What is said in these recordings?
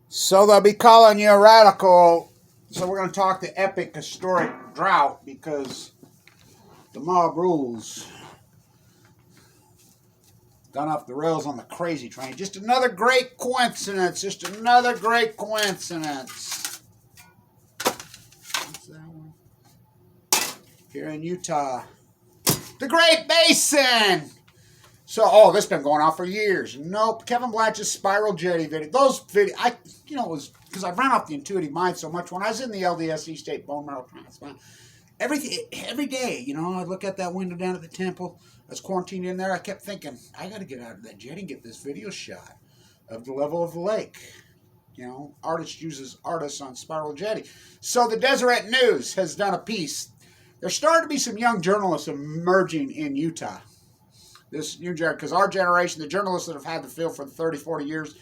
So they'll be calling you a radical. So we're going to talk the epic historic drought because the mob rules. Gone off the rails on the crazy train. Just another great coincidence. Just another great coincidence. What's that one? Here in Utah. The Great Basin! So, this has been going on for years. Nope. Kevin Blanch's Spiral Jetty video. Those videos, it was because I ran off the intuitive mind so much. When I was in the LDSE state bone marrow transplant, every day, I'd look at that window down at the temple. I was quarantined in there. I kept thinking, I got to get out of that jetty and get this video shot of the level of the lake. Artist uses artists on Spiral Jetty. So the Deseret News has done a piece. There's starting to be some young journalists emerging in Utah. This new generation, because our generation, the journalists that have had the field for 30, 40 years,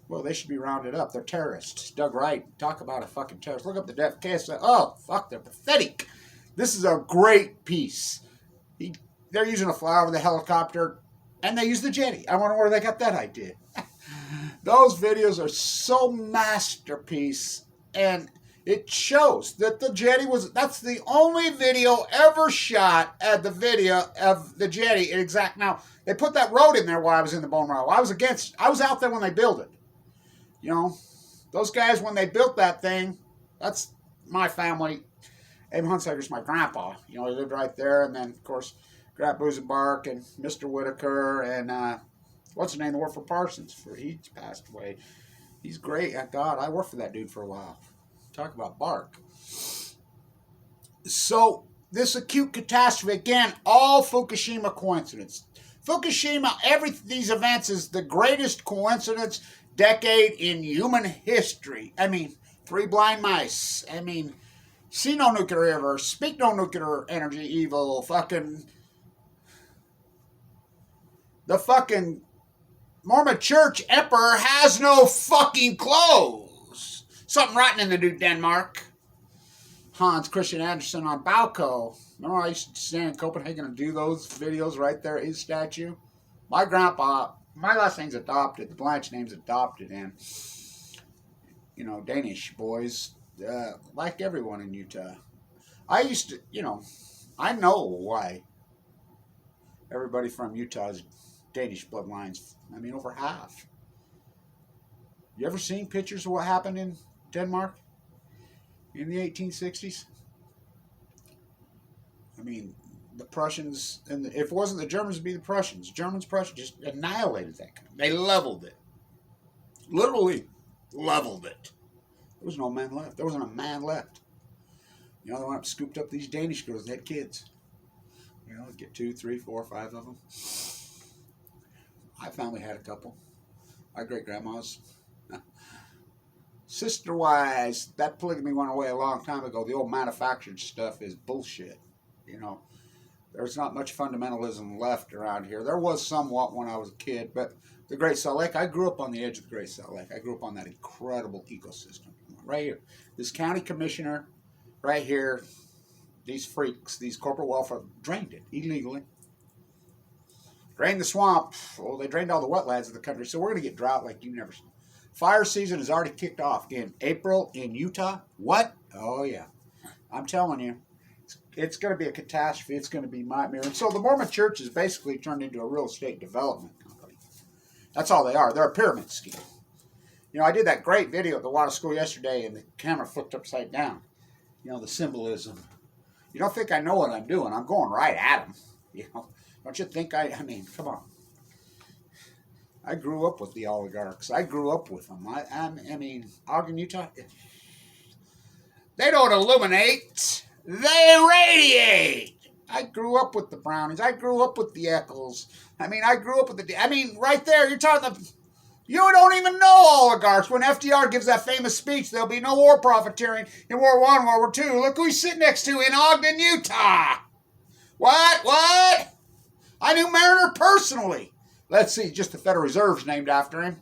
well, they should be rounded up. They're terrorists. Doug Wright, talk about a fucking terrorist. Look up the death case. Oh, fuck, they're pathetic. This is a great piece. They're using a flyover with a helicopter, and they use the jetty. I wonder where they got that idea. Those videos are so masterpiece, and it shows that the jetty that's the only video ever shot at the video of the jetty in exact. Now, they put that road in there while I was in the bone marrow. I was out there when they built it. Those guys, when they built that thing, that's my family. Abe Hunsaker's my grandpa. He lived right there, and then, of course, Grant Buzenbark and Mr. Whitaker and, what's his name, that worked for Parsons. He passed away. He's great. God, I worked for that dude for a while. Talk about bark. So, this acute catastrophe, again, all Fukushima coincidence. Fukushima, these events is the greatest coincidence decade in human history. 3 blind mice. See no nuclear river, speak no nuclear energy evil, the fucking Mormon church emperor has no fucking clothes. Something rotten in the New Denmark. Hans Christian Andersen on Bauko. Remember I used to stand in Copenhagen and do those videos right there at his statue? My grandpa, my last name's adopted, the Blanche name's adopted, and, Danish boys, like everyone in Utah. I used to, I know why everybody from Utah is Danish bloodlines. Over half. You ever seen pictures of what happened in Denmark in the 1860s? The Prussians, and if it wasn't the Germans, it'd be the Prussians. Prussians just annihilated that country. They leveled it. Literally leveled it. There was no man left. There wasn't a man left. They went up, scooped up these Danish girls. They had kids. Get 2, 3, 4, 5 of them. My family had a couple. My great-grandma's. Sister-wise, that polygamy went away a long time ago. The old manufactured stuff is bullshit. There's not much fundamentalism left around here. There was somewhat when I was a kid, but the Great Salt Lake, I grew up on the edge of the Great Salt Lake. I grew up on that incredible ecosystem. Right here. This county commissioner, right here, these freaks, these corporate welfare, drained it illegally. Drained the swamp. Oh, they drained all the wetlands of the country. So we're going to get drought like you've never seen. Fire season has already kicked off in April in Utah. What? Oh, yeah. I'm telling you. It's going to be a catastrophe. It's going to be nightmare. And so the Mormon church is basically turned into a real estate development company. That's all they are. They're a pyramid scheme. I did that great video at the water school yesterday, and the camera flipped upside down. The symbolism. You don't think I know what I'm doing. I'm going right at them. Don't you think come on. I grew up with the oligarchs. I grew up with them. Ogden, Utah, they don't illuminate. They radiate. I grew up with the Brownies. I grew up with the Eccles. I grew up with right there, you're talking you don't even know oligarchs. When FDR gives that famous speech, there'll be no war profiteering in World War I, World War II. Look who he's sitting next to in Ogden, Utah. What? I knew Mariner personally. Let's see, just the Federal Reserve's named after him.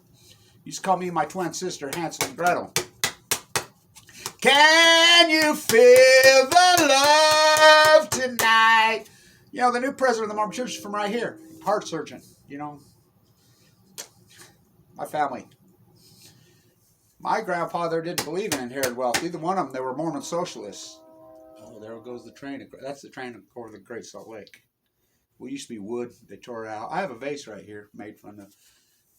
He used to call me and my twin sister Hansel and Gretel. Can you feel the love tonight? The new president of the Mormon Church is from right here. Heart surgeon, My family. My grandfather didn't believe in inherited wealth. Either one of them, they were Mormon socialists. Oh, there goes the train. That's the train over the Great Salt Lake. We used to be wood. They tore it out. I have a vase right here made from the,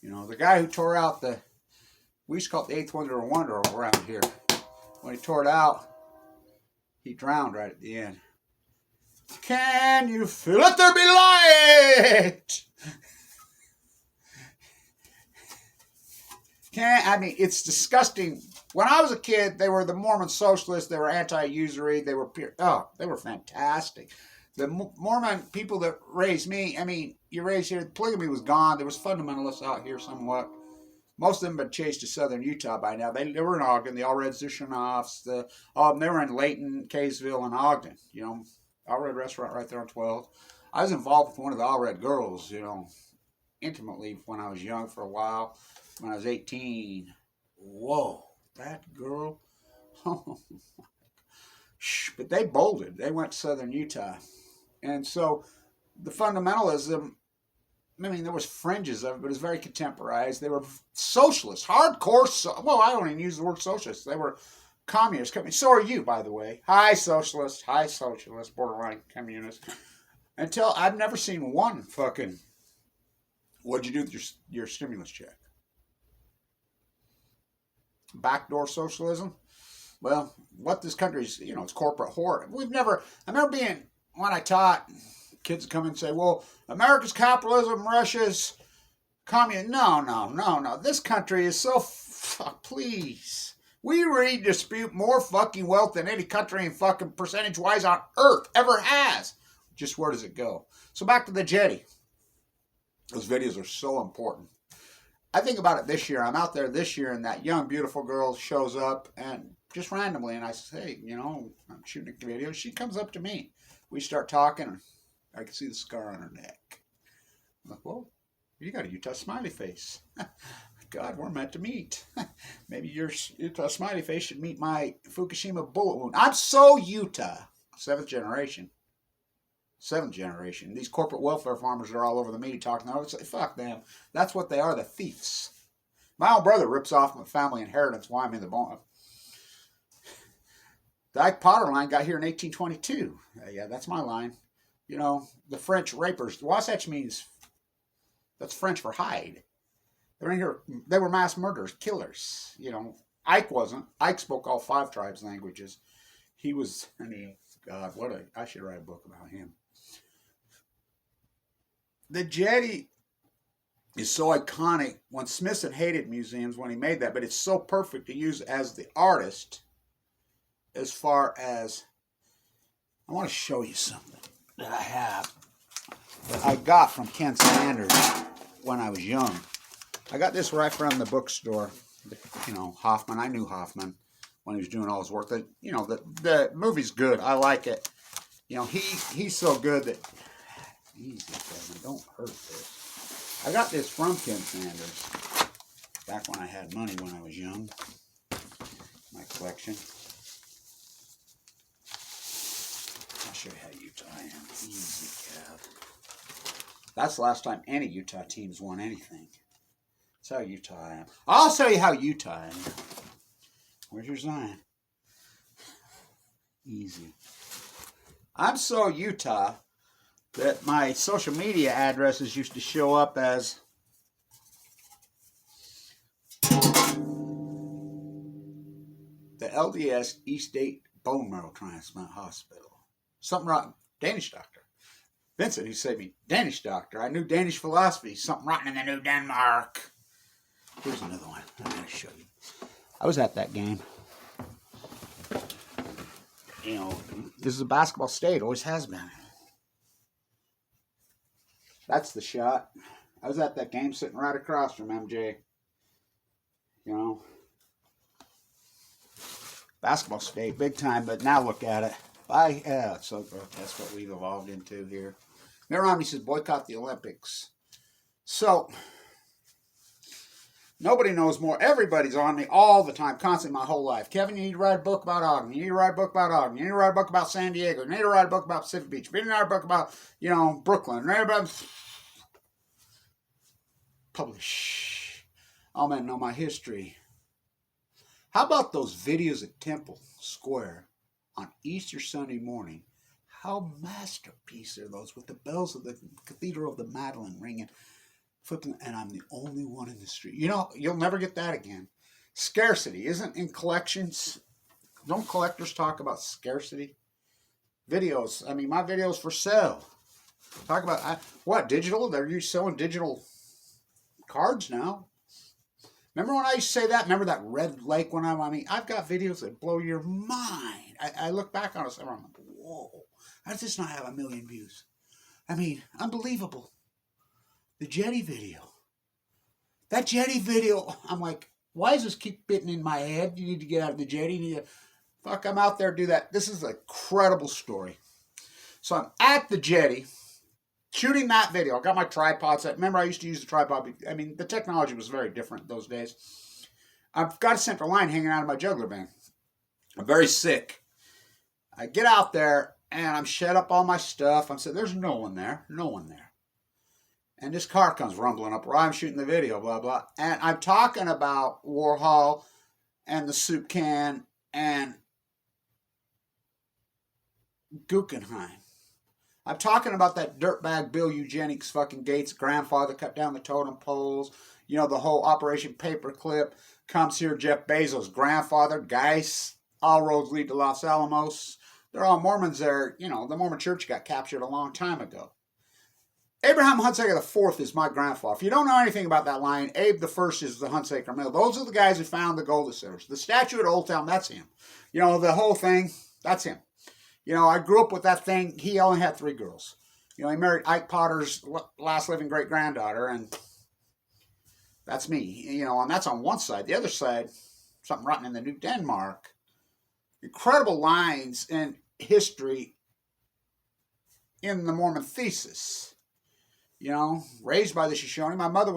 the guy who tore out we used to call it the eighth wonder of wonder around here. When he tore it out, he drowned right at the end. Can you feel it? There be light. It's disgusting. When I was a kid, they were the Mormon socialists. They were anti-usury. They were fantastic. The Mormon people that raised me, you raised here, polygamy was gone. There was fundamentalists out here somewhat. Most of them had chased to southern Utah by now. They were in Ogden. They all read Zishanoffs. They were in Layton, Kaysville, and Ogden. All Red restaurant right there on 12th. I was involved with one of the All Red girls, intimately when I was young for a while. When I was 18. Whoa, that girl. But they bolted. They went to southern Utah. And so the fundamentalism, there was fringes of it, but it was very contemporized. They were socialists, hardcore. I don't even use the word socialist. They were communist. So are you, by the way. Hi, socialist, borderline communist. Until I've never seen one fucking, what'd you do with your stimulus check? Backdoor socialism? Well, what this country's, it's corporate whore. I remember when I taught, kids would come in and say, well, America's capitalism, Russia's communism. No. This country is so, please. We redistribute more fucking wealth than any country in fucking percentage-wise on earth ever has. Just where does it go? So back to the jetty. Those videos are so important. I think about it this year. I'm out there this year, and that young, beautiful girl shows up, and just randomly, and I say, I'm shooting a video. She comes up to me. We start talking, and I can see the scar on her neck. I'm like, well, you got a Utah smiley face. God, we're meant to meet. Maybe your Utah smiley face should meet my Fukushima bullet wound. I'm so Utah. Seventh generation. These corporate welfare farmers are all over the media talking. I would say, fuck them. That's what they are, the thieves. My own brother rips off my family inheritance while I'm in the bone. The Ike Potter line got here in 1822. Yeah, that's my line. The French rapers. Wasatch means, that's French for hide. They were in here. They were mass murderers, killers. Ike wasn't. Ike spoke all 5 tribes' languages. He was, God, I should write a book about him. The jetty is so iconic. When Smithson hated museums when he made that, but it's so perfect to use as the artist. As far as, I want to show you something that I have that I got from Ken Sanders when I was young. I got this right from the bookstore. Hoffman. I knew Hoffman when he was doing all his work. The movie's good. I like it. He's so good that, easy, Kevin, don't hurt this. I got this from Ken Sanders back when I had money when I was young. My collection. I'll show you how Utah I am. Easy, Kev. That's the last time any Utah teams won anything. That's how Utah I am. I'll tell you how Utah I am. Where's your Zion? Easy. I'm so Utah that my social media addresses used to show up as the LDS East State Bone Marrow Transplant Hospital. Something rotten. Danish doctor. Vincent, who saved me. Danish doctor. I knew Danish philosophy. Something rotten in the New Denmark. Here's another one. I'm going to show you. I was at that game. This is a basketball state. Always has been. That's the shot. I was at that game sitting right across from MJ. Basketball state, big time, but now look at it. So that's what we've evolved into here. Mayor Romney says boycott the Olympics. So, nobody knows more. Everybody's on me all the time, constantly, my whole life. Kevin, you need to write a book about Ogden. You need to write a book about Ogden. You need to write a book about San Diego. You need to write a book about Pacific Beach. You need to write a book about, Brooklyn. Publish. All men know my history. How about those videos at Temple Square on Easter Sunday morning? How masterpiece are those with the bells of the Cathedral of the Madeleine ringing, flipping, and I'm the only one in the street. You know, you'll never get that again. Scarcity isn't in collections. Don't collectors talk about scarcity? Videos. I mean, my videos for sale. Talk about what digital? They're selling digital cards now. Remember when I used to say that? Remember that Red Lake when I mean, I've got videos that blow your mind. I look back on it and I'm like, whoa, how does this not have 1 million views? I mean, unbelievable. The Jetty video. That Jetty video, I'm like, why does this keep fitting in my head? You need to get out of the Jetty. You need to, fuck, I'm out there, do that. This is an incredible story. So I'm at the Jetty, shooting that video. I got my tripod set. Remember, I used to use the tripod. I mean, the technology was very different those days. I've got a central line hanging out of my juggler band. I'm very sick. I get out there, and I'm shut up all my stuff. I'm saying, there's no one there. No one there. And this car comes rumbling up where I'm shooting the video, blah, blah. And I'm talking about Warhol and the soup can and Guggenheim. I'm talking about that dirtbag Bill Eugenics fucking Gates grandfather cut down the totem poles. You know, the whole Operation Paperclip comes here. Jeff Bezos' grandfather, Geis. All roads lead to Los Alamos. They're all Mormons there. You know, the Mormon church got captured a long time ago. Abraham Hunsaker IV is my grandfather. If you don't know anything about that line, Abe the First is the Hunsaker Mill. Those are the guys who found the gold centers. The statue at Old Town, that's him. You know, the whole thing, that's him. You know, I grew up with that thing. He only had 3 girls. You know, he married Ike Potter's last living great-granddaughter, and that's me. You know, and that's on one side. The other side, something rotten in the New Denmark. Incredible lines in history in the Mormon thesis. You know, raised by the Shoshone. My mother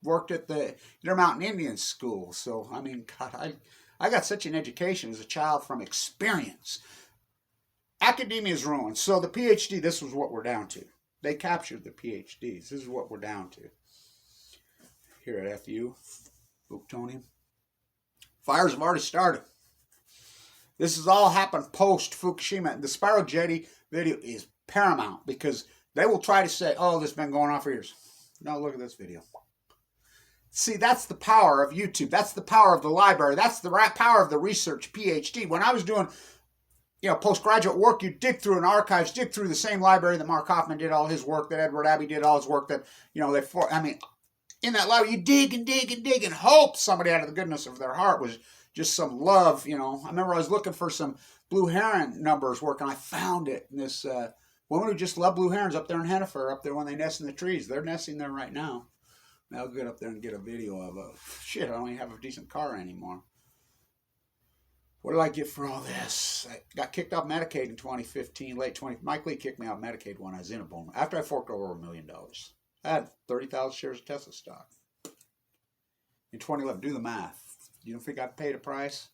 worked at the Intermountain Indian School. So, I mean, God, I got such an education as a child from experience. Academia is ruined. So the PhD, this was what we're down to. They captured the PhDs. This is what we're down to. Here at FU, Plutonium. Fires have already started. This has all happened post Fukushima. The Spiral Jetty video is paramount because they will try to say, oh, this has been going on for years. No, look at this video. See, that's the power of YouTube. That's the power of the library. That's the power of the research PhD. When I was doing, you know, postgraduate work, you dig through an archives, dig through the same library that Mark Hoffman did all his work, that Edward Abbey did all his work, that, you know, in that library, you dig and dig and dig and hope somebody out of the goodness of their heart was just some love, you know. I remember I was looking for some blue heron numbers work, and I found it. And this woman who just loved blue herons up there in Hennifer, up there when they nest in the trees. They're nesting there right now. I'll get up there and get a video of it. Shit, I don't even have a decent car anymore. What did I get for all this? I got kicked off Medicaid in 2015, late 20. Mike Lee kicked me out of Medicaid when I was in a bone. After I forked over $1 million. I had 30,000 shares of Tesla stock. In 2011, do the math. You don't think I paid a price?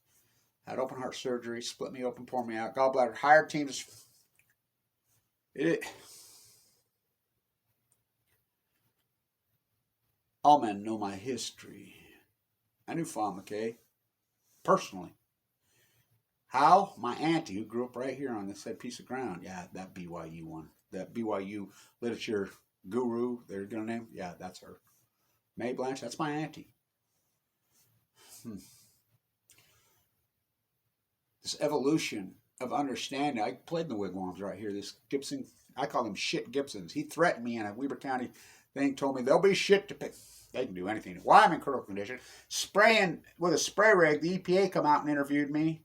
Had open heart surgery, split me open, pour me out, gallbladder, hired teams. All men know my history. I knew Fawn McKay personally. How? My auntie, who grew up right here on this piece of ground. Yeah, that BYU one. That BYU literature guru, they're going to name. Yeah, that's her. May Blanche, that's my auntie. This evolution of understanding. I played in the wigwams right here. This Gibson, I call them shit Gibsons. He threatened me in a Weber County thing, told me there'll be shit to pick. They can do anything. Why I'm in critical condition. Spraying with a spray rig, the EPA come out and interviewed me.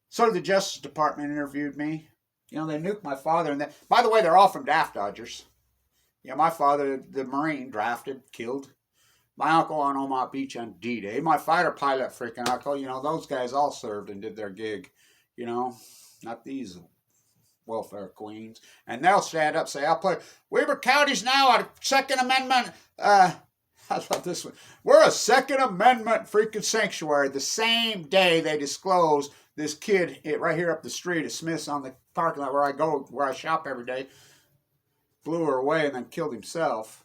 So did the Justice Department interviewed me. You know, they nuked my father. And by the way, they're all from Daft Dodgers. You know, my father, the Marine, drafted, killed. My uncle on Omaha Beach on D-Day. My fighter pilot freaking uncle. You know, those guys all served and did their gig. You know, not these welfare queens. And they'll stand up and say, I'll play. Weber County's now a Second Amendment. I love this one. We're a Second Amendment freaking sanctuary. The same day they disclose this kid right here up the street at Smith's on the parking lot where I shop every day, blew her away and then killed himself.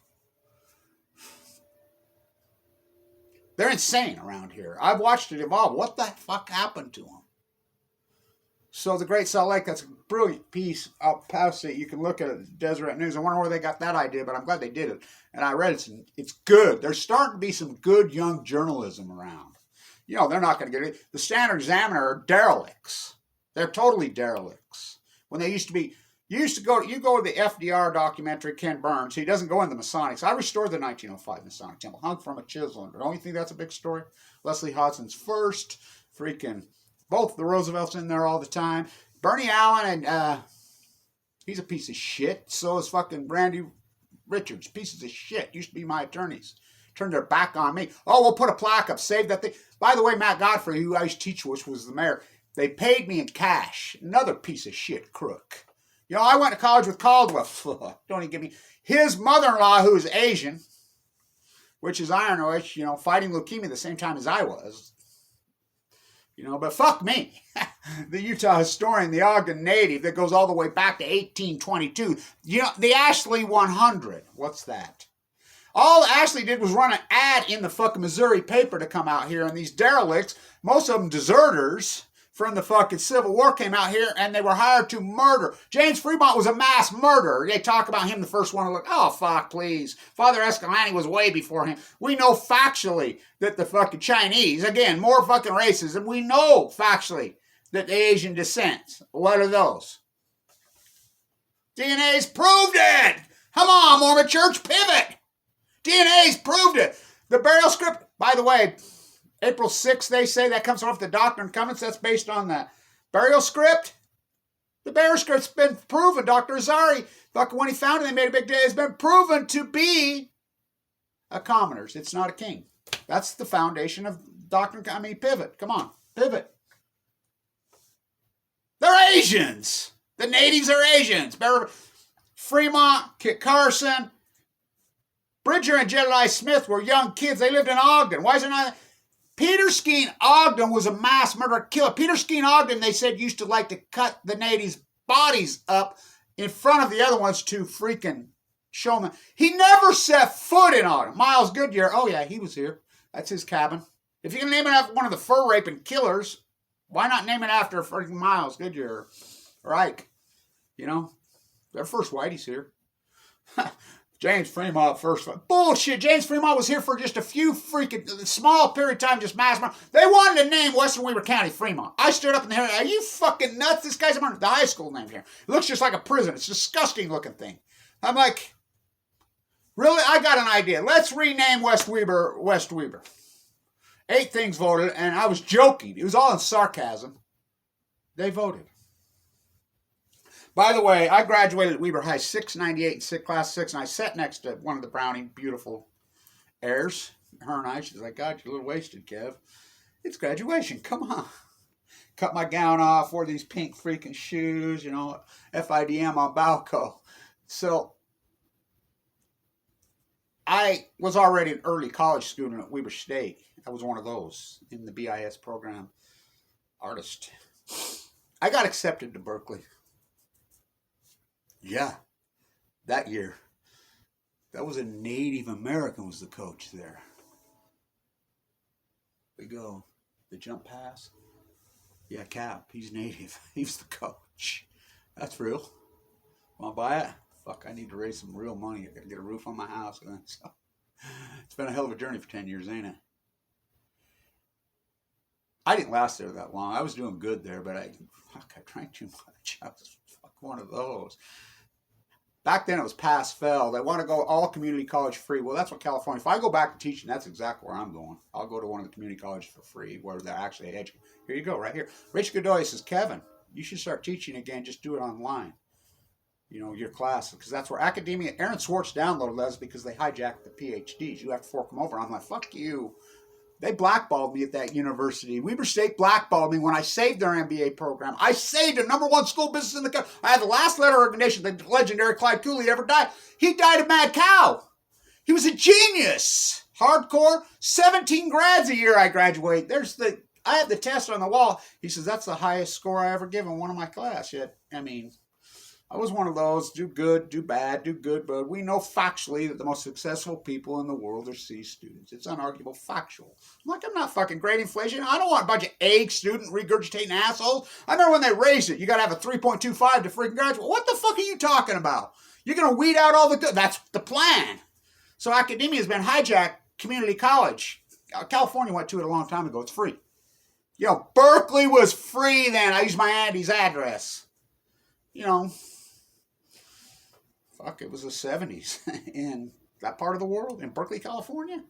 They're insane around here. I've watched it evolve. What the fuck happened to them? So the Great Salt Lake, that's a brilliant piece. I'll post it. You can look at it, Deseret News. I wonder where they got that idea, but I'm glad they did it. And I read it. It's good. There's starting to be some good young journalism around. You know, they're not going to get it. The Standard Examiner are derelicts. They're totally derelicts. When they used to be, you go to the FDR documentary, Ken Burns. He doesn't go into the Masonics. I restored the 1905 Masonic Temple, hung from a chisel. Don't you think that's a big story? Leslie Hodson's first, freaking, both the Roosevelts in there all the time. Bernie Allen, and he's a piece of shit. So is fucking Brandy Richards. Pieces of shit. Used to be my attorneys. Turned their back on me. Oh, we'll put a plaque up. Save that thing. By the way, Matt Godfrey, who I used to teach with, was the mayor. They paid me in cash. Another piece of shit crook. You know, I went to college with Caldwell. Don't even give me. His mother-in-law, who is Asian, which is Ironish, you know, fighting leukemia the same time as I was. You know, but fuck me. The Utah historian, the Ogden native that goes all the way back to 1822. You know, the Ashley 100. What's that? All Ashley did was run an ad in the fucking Missouri paper to come out here, and these derelicts, most of them deserters from the fucking Civil War, came out here and they were hired to murder. James Fremont was a mass murderer. They talk about him, the first one to look, oh, fuck, please. Father Escalante was way before him. We know factually that the fucking Chinese, again, more fucking races, and we know factually that the Asian descent. What are those? DNA's proved it. Come on, Mormon Church, pivot. DNA's proved it. The burial script, by the way, April 6th, they say that comes off the Doctrine and Covenants. That's based on the burial script. The burial script's been proven. Dr. Azari, when he found it, they made a big deal. It's been proven to be a commoner's. It's not a king. That's the foundation of Doctrine. I mean, pivot. Come on, pivot. They're Asians. The natives are Asians. Fremont, Kit Carson, Bridger and Jedediah Smith were young kids. They lived in Ogden. Why is it not? Peter Skeen Ogden was a mass murderer killer. Peter Skeen Ogden, they said, used to like to cut the natives' bodies up in front of the other ones to freaking show them. He never set foot in Ogden. Miles Goodyear, oh yeah, he was here. That's his cabin. If you can name it after one of the fur-raping killers, why not name it after freaking Miles Goodyear or Ike? You know, their first whitey's here. James Fremont first. Bullshit. James Fremont was here for just a few freaking small period of time, just mass murder. They wanted to name Western Weaver County Fremont. I stood up in the air. Are you fucking nuts? This guy's a murderer. The high school named here. It looks just like a prison. It's a disgusting looking thing. I'm like, really? I got an idea. Let's rename West Weaver. 8 things voted, and I was joking. It was all in sarcasm. They voted. By the way, I graduated at Weber High 698 in class 6, and I sat next to one of the Browning beautiful heirs. Her and I, she's like, God, you're a little wasted, Kev. It's graduation. Come on. Cut my gown off, wore these pink freaking shoes, you know, FIDM on Balco. So I was already an early college student at Weber State. I was one of those in the BIS program. Artist. I got accepted to Berkeley. Yeah, that year. That was a Native American was the coach there. We go. The jump pass. Yeah, Cap. He's Native. He's the coach. That's real. Want to buy it? Fuck, I need to raise some real money. I got to get a roof on my house. So, it's been a hell of a journey for 10 years, ain't it? I didn't last there that long. I was doing good there, but I drank too much. I was one of those. Back then it was pass-fail. They want to go all community college free. Well, that's what California. If I go back to teaching, that's exactly where I'm going. I'll go to one of the community colleges for free, where they're actually educated. Here you go, right here. Rich Godoy says, Kevin, you should start teaching again. Just do it online. You know, your class, because that's where academia. Aaron Swartz downloaded those because they hijacked the PhDs. You have to fork them over. I'm like, fuck you. They blackballed me at that university. Weber State blackballed me when I saved their MBA program. I saved a #1 school business in the country. I had the last letter of recommendation. The legendary Clyde Cooley ever died. He died of mad cow. He was a genius. Hardcore. 17 grads a year I graduate. I have the test on the wall. He says, that's the highest score I ever given one of my class yet. I mean, I was one of those, do good, do bad, do good, but we know factually that the most successful people in the world are C students. It's unarguable factual. I'm not fucking grading inflation. I don't want a bunch of A student regurgitating assholes. I remember when they raised it, you got to have a 3.25 to freaking graduate. What the fuck are you talking about? You're going to weed out all the good. That's the plan. So academia has been hijacked. Community college. California went to it a long time ago. It's free. Berkeley was free then. I used my auntie's address. Fuck, it was the 70s in that part of the world, in Berkeley, California.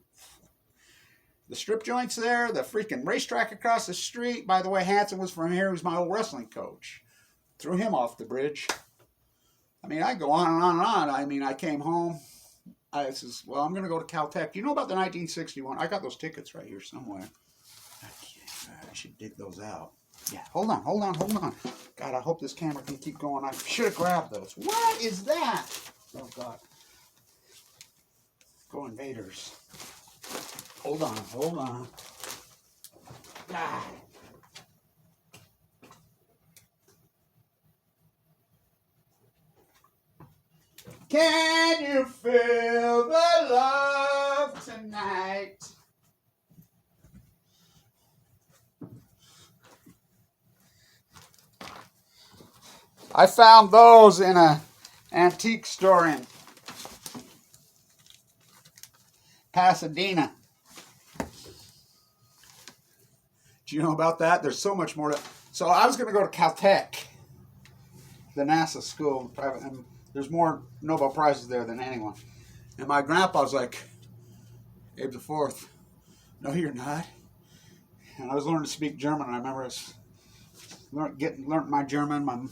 The strip joints there, the freaking racetrack across the street. By the way, Hanson was from here. He was my old wrestling coach. Threw him off the bridge. I go on and on and on. I came home. I says, well, I'm going to go to Caltech. Do you know about the 1961? I got those tickets right here somewhere. I should dig those out. Yeah, hold on. God, I hope this camera can keep going. I should have grabbed those. What is that? Oh, God. Go invaders. Hold on. Ah. Can you feel the love tonight? I found those in an antique store in Pasadena. Do you know about that? There's so much more. So I was going to go to Caltech, the NASA school, private, and there's more Nobel Prizes there than anyone. And my grandpa was like, Abe the Fourth, no, you're not. And I was learning to speak German. And I remember learned my German.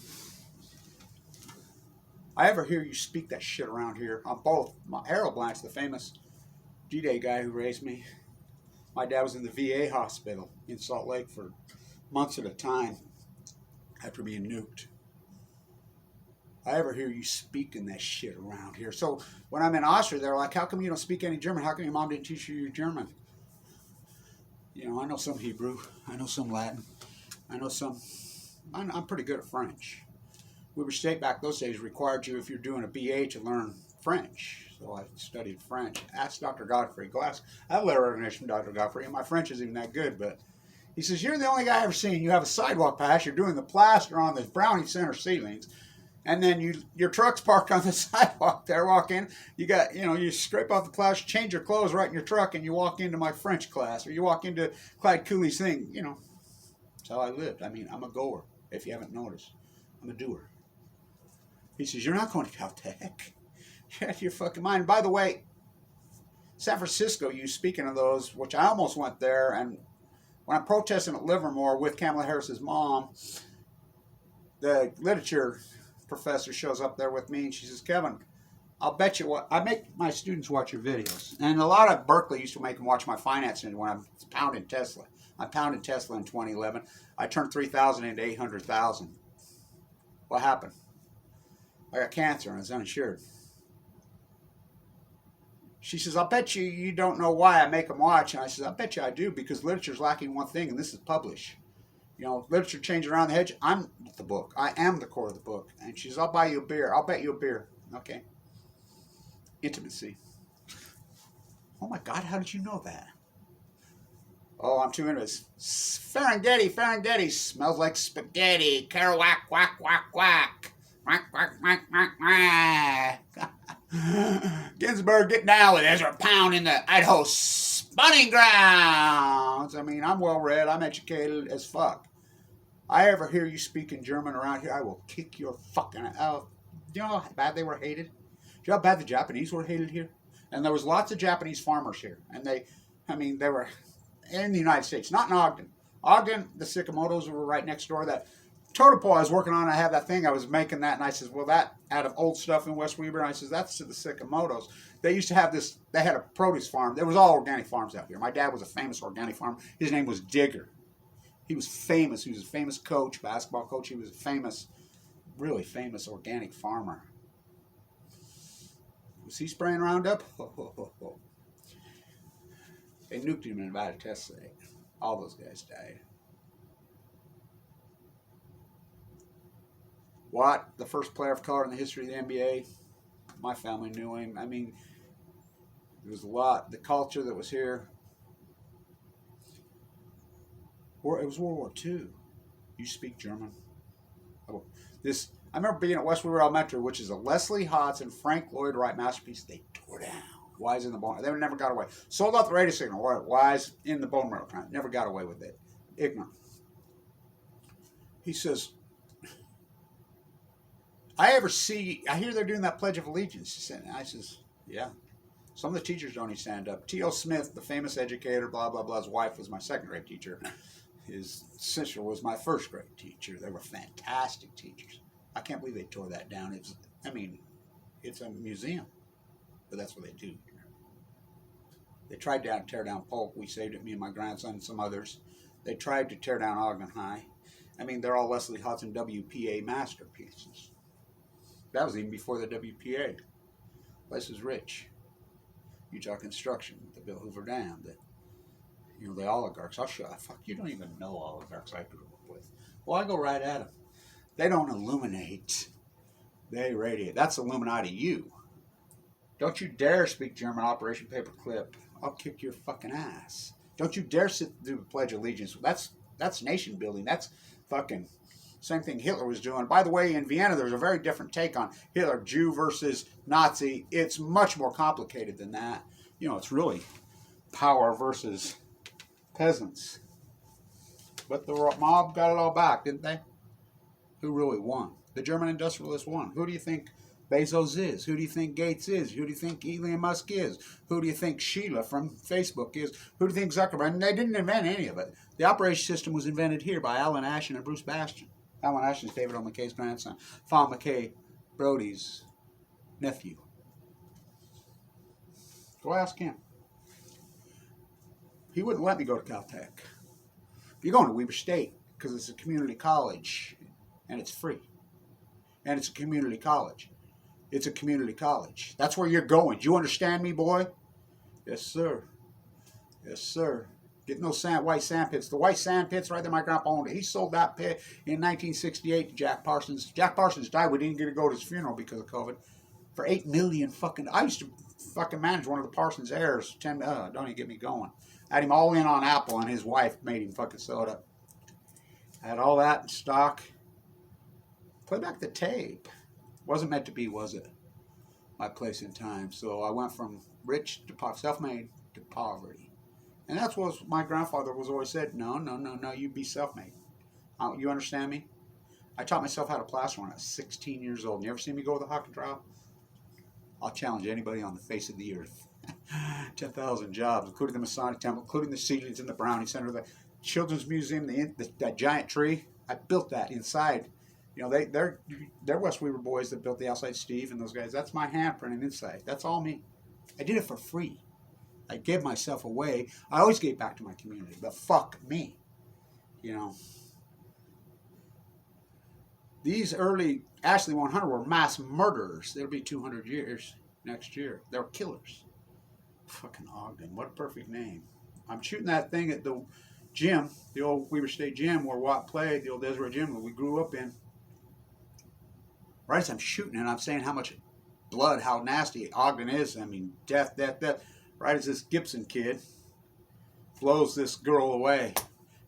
I ever hear you speak that shit around here. I'm both. Harold Blanche, the famous D-Day guy who raised me. My dad was in the VA hospital in Salt Lake for months at a time after being nuked. I ever hear you speaking that shit around here. So when I'm in Austria, they're like, how come you don't speak any German? How come your mom didn't teach you German? I know some Hebrew. I know some Latin. I know some. I'm pretty good at French. Weber State back those days required you, if you're doing a BA, to learn French. So I studied French. Ask Dr. Godfrey. Go ask. I have a letter of recognition from Dr. Godfrey, and my French isn't even that good, but he says, you're the only guy I've ever seen. You have a sidewalk pass. You're doing the plaster on the Brownie Center ceilings. And then your truck's parked on the sidewalk there, walk in. You scrape off the plaster, change your clothes right in your truck, and you walk into my French class, or you walk into Clyde Cooley's thing. That's how I lived. I'm a goer, if you haven't noticed. I'm a doer. He says, you're not going to Caltech. You're out of your fucking mind. By the way, San Francisco, speaking of those, which I almost went there, and when I'm protesting at Livermore with Kamala Harris's mom, the literature professor shows up there with me, and she says, Kevin, I'll bet you what, I make my students watch your videos. And a lot of Berkeley used to make them watch my finance when I'm pounding Tesla. I pounded Tesla in 2011. I turned 3,000 into 800,000. What happened? I got cancer and I was uninsured. She says, I'll bet you don't know why I make them watch. And I said, I bet you I do, because literature's lacking one thing, and this is publish. Literature changes around the hedge. I'm the book. I am the core of the book. And she says, I'll buy you a beer. I'll bet you a beer. Okay. Intimacy. Oh my God, how did you know that? Oh, I'm too into this. Ferenghetti. Smells like spaghetti. Kerouac, whack, whack, whack. Whack, whack, whack, whack, whack. Ginsburg getting down with Ezra Pound in the Idaho spawning grounds. I'm well read. I'm educated as fuck. I ever hear you speaking German around here, I will kick your fucking out. Do you know how bad they were hated? Do you know how bad the Japanese were hated here? And there was lots of Japanese farmers here. And they were in the United States, not in Ogden. Ogden, the Sakamotos were right next door. That Totopo I was working on, I had that thing, I was making that, and I says, well, that out of old stuff in West Weber, and I says, that's to the Sakamotos. They used to have this, they had a produce farm. There was all organic farms out here. My dad was a famous organic farmer. His name was Digger. He was famous. He was a famous coach, basketball coach. He was a famous, really famous organic farmer. Was he spraying Roundup? They nuked him in about a test site. All those guys died. Watt, the first player of color in the history of the NBA. My family knew him. I mean, there was a lot. The culture that was here. It was World War II. You speak German. I remember being at Westwood Elementary, which is a Leslie Hotz and Frank Lloyd Wright masterpiece. They tore down. Wise in the bone. They never got away. Sold out the radio signal. Wise in the bone marrow. Never got away with it. Ignorant. He says, I hear they're doing that Pledge of Allegiance. And I says, yeah. Some of the teachers don't even stand up. T.O. Smith, the famous educator, blah, blah, blah. His wife was my second grade teacher. His sister was my first grade teacher. They were fantastic teachers. I can't believe they tore that down. It's a museum. But that's what they do. They tried to tear down Polk. We saved it, me and my grandson and some others. They tried to tear down Ogden High. They're all Leslie Hotz and WPA masterpieces. That was even before the WPA. Place is rich. Utah Construction, the Bill Hoover Dam, the oligarchs. I'll show you. Fuck, you don't even know oligarchs I grew up with. Well, I go right at them. They don't illuminate. They radiate. That's Illuminati you. Don't you dare speak German, Operation Paperclip. I'll kick your fucking ass. Don't you dare sit through the Pledge of Allegiance. That's nation building. That's fucking same thing Hitler was doing. By the way, in Vienna, there's a very different take on Hitler, Jew versus Nazi. It's much more complicated than that. It's really power versus peasants. But the mob got it all back, didn't they? Who really won? The German industrialists won. Who do you think Bezos is? Who do you think Gates is? Who do you think Elon Musk is? Who do you think Sheila from Facebook is? Who do you think Zuckerberg? And they didn't invent any of it. The operation system was invented here by Alan Ashton and Bruce Bastian. Alan Ashton is David O. McKay's grandson. Fawn McKay, Brody's nephew. Go ask him. He wouldn't let me go to Caltech. You're going to Weber State because it's a community college and it's free. And it's a community college. It's a community college. That's where you're going. Do you understand me, boy? Yes, sir. Yes, sir. Getting those white sand pits. The white sand pits right there, my grandpa owned it. He sold that pit in 1968 to Jack Parsons. Jack Parsons died. We didn't get to go to his funeral because of COVID. For $8 million fucking... I used to fucking manage one of the Parsons heirs. Don't even get me going. I had him all in on Apple, and his wife made him fucking sew it up. I had all that in stock. Play back the tape. Wasn't meant to be, was it? My place in time. So I went from rich to self-made to poverty. And that's what my grandfather was always said. No, you be self-made. You understand me? I taught myself how to plaster when I was 16 years old. You ever seen me go to the hockey trial? I'll challenge anybody on the face of the earth. 10,000 jobs, including the Masonic Temple, including the Seedlings and the Brownie Center, the Children's Museum, that giant tree. I built that inside. They're West Weaver boys that built the outside. Steve and those guys. That's my handprinting inside. That's all me. I did it for free. I gave myself away. I always gave back to my community, but fuck me. These early Ashley 100 were mass murderers. They'll be 200 years next year. They were killers. Fucking Ogden. What a perfect name. I'm shooting that thing at the gym, the old Weaver State gym where Watt played, the old Deseret gym that we grew up in. Right as I'm shooting it, I'm saying how much blood, how nasty Ogden is. Death. Right as this Gibson kid flows this girl away.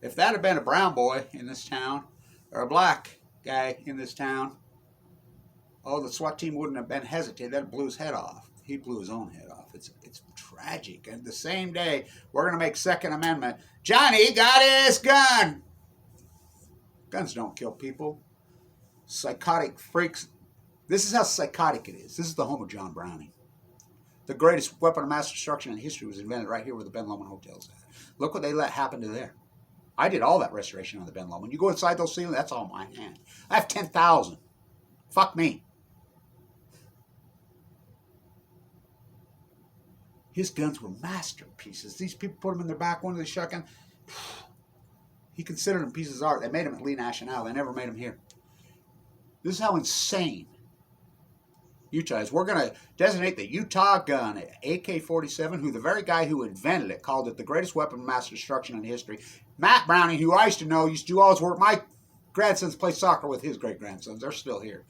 If that had been a brown boy in this town, or a black guy in this town, the SWAT team wouldn't have been hesitated. That blew his head off. He blew his own head off. It's tragic. And the same day, we're going to make Second Amendment. Johnny got his gun. Guns don't kill people. Psychotic freaks. This is how psychotic it is. This is the home of John Browning. The greatest weapon of mass destruction in history was invented right here where the Ben Lomond Hotel's at. Look what they let happen to there. I did all that restoration on the Ben Lomond. You go inside those ceilings, that's all my hand. I have 10,000. Fuck me. His guns were masterpieces. These people put them in their back window of the shotgun. He considered them pieces of art. They made them at Lee National. They never made them here. This is how insane Utah is. We're going to designate the Utah gun at AK-47, who the very guy who invented it called it the greatest weapon of mass destruction in history. Matt Browning, who I used to know, used to do all his work. My grandsons play soccer with his great-grandsons. They're still here,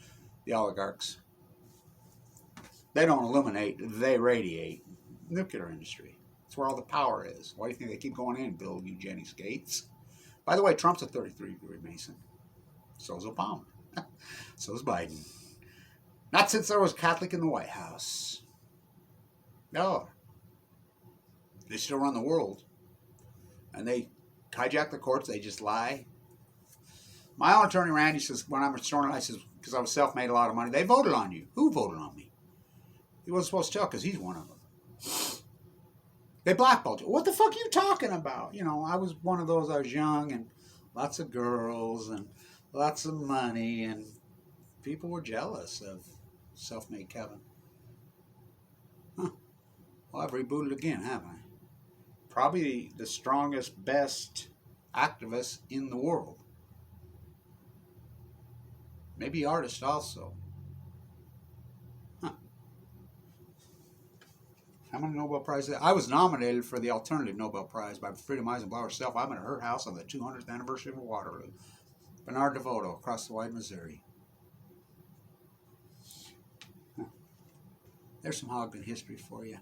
the oligarchs. They don't illuminate, they radiate. Nuclear industry. That's where all the power is. Why do you think they keep going in, Bill Eugenics Gates? By the way, Trump's a 33-degree Mason. So is Obama. So is Biden. Not since there was Catholic in the White House. No. They still run the world. And they hijack the courts. They just lie. My own attorney, Randy, says, when I'm restoring, I says, because I was self-made a lot of money, they voted on you. Who voted on me? He wasn't supposed to tell because he's one of them. They blackballed you. What the fuck are you talking about? You know, I was one of those, I was young and lots of girls and lots of money, and people were jealous of self-made Kevin. Huh. Well, I've rebooted again, haven't I? Probably the strongest, best activist in the world. Maybe artist also. Huh. How many Nobel Prizes? I was nominated for the alternative Nobel Prize by Freedom Eisenblau herself. I'm at her house on the 200th anniversary of Waterloo. Bernard DeVoto, across the wide Missouri. Huh. There's some Ogden history for you.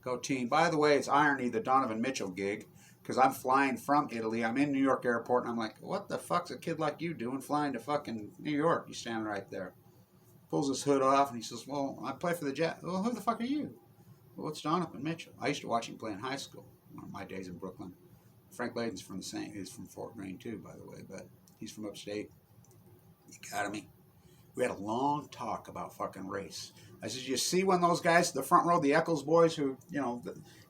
Go team. By the way, it's irony, the Donovan Mitchell gig, because I'm flying from Italy. I'm in New York airport, and I'm like, what the fuck's a kid like you doing flying to fucking New York? He's standing right there. Pulls his hood off, and he says, well, I play for the Jets. Well, who the fuck are you? Well, it's Donovan Mitchell. I used to watch him play in high school, one of my days in Brooklyn. Frank Layden's from the same. He's from Fort Greene, too, by the way, but he's from upstate. Academy. We had a long talk about fucking race. I said, you see when those guys, the front row, the Eccles boys who, you know,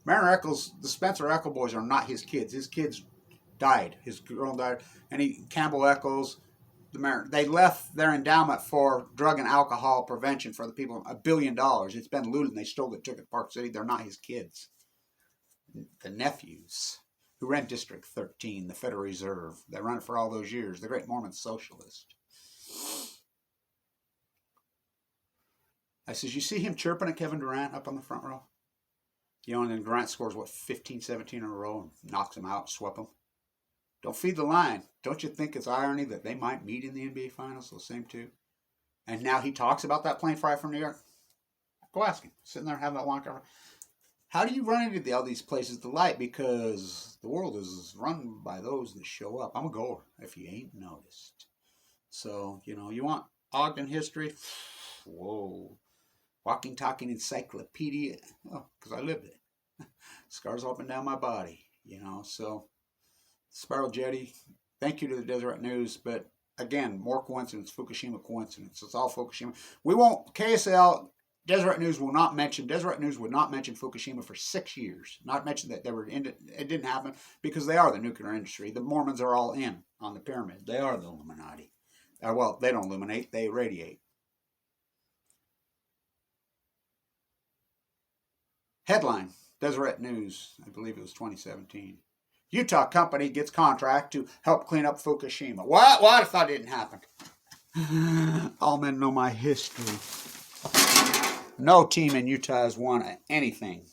Mariner Eccles, the Spencer Eccles boys are not his kids. His kids died. His girl died. And Campbell Eccles, they left their endowment for drug and alcohol prevention for the people, $1 billion. It's been looted and they stole it, took it to Park City. They're not his kids. The nephews who ran District 13, the Federal Reserve, they run it for all those years, the great Mormon socialist. I says, you see him chirping at Kevin Durant up on the front row? You know, and then Durant scores, what, 15, 17 in a row and knocks him out, swept him. Don't feed the line. Don't you think it's irony that they might meet in the NBA Finals, those same two? And now he talks about that plane fly from New York? Go ask him. Sitting there having that long conversation. How do you run into all these places to light? Because the world is run by those that show up. I'm a goer, if you ain't noticed. So, you know, you want Ogden history? Whoa. Walking, talking encyclopedia. Oh, because I lived it. Scars up and down my body, you know. So, Spiral Jetty, thank you to the Deseret News. But again, more coincidence, Fukushima coincidence. It's all Fukushima. We won't, KSL, Deseret News will not mention, Deseret News would not mention Fukushima for 6 years. Not mention that they were in it. It didn't happen because they are the nuclear industry. The Mormons are all in on the pyramid. They are the Illuminati. Well, they don't illuminate, they radiate. Headline, Deseret News, I believe it was 2017. Utah company gets contract to help clean up Fukushima. What? I thought it didn't happen. All men know my history. No team in Utah has won anything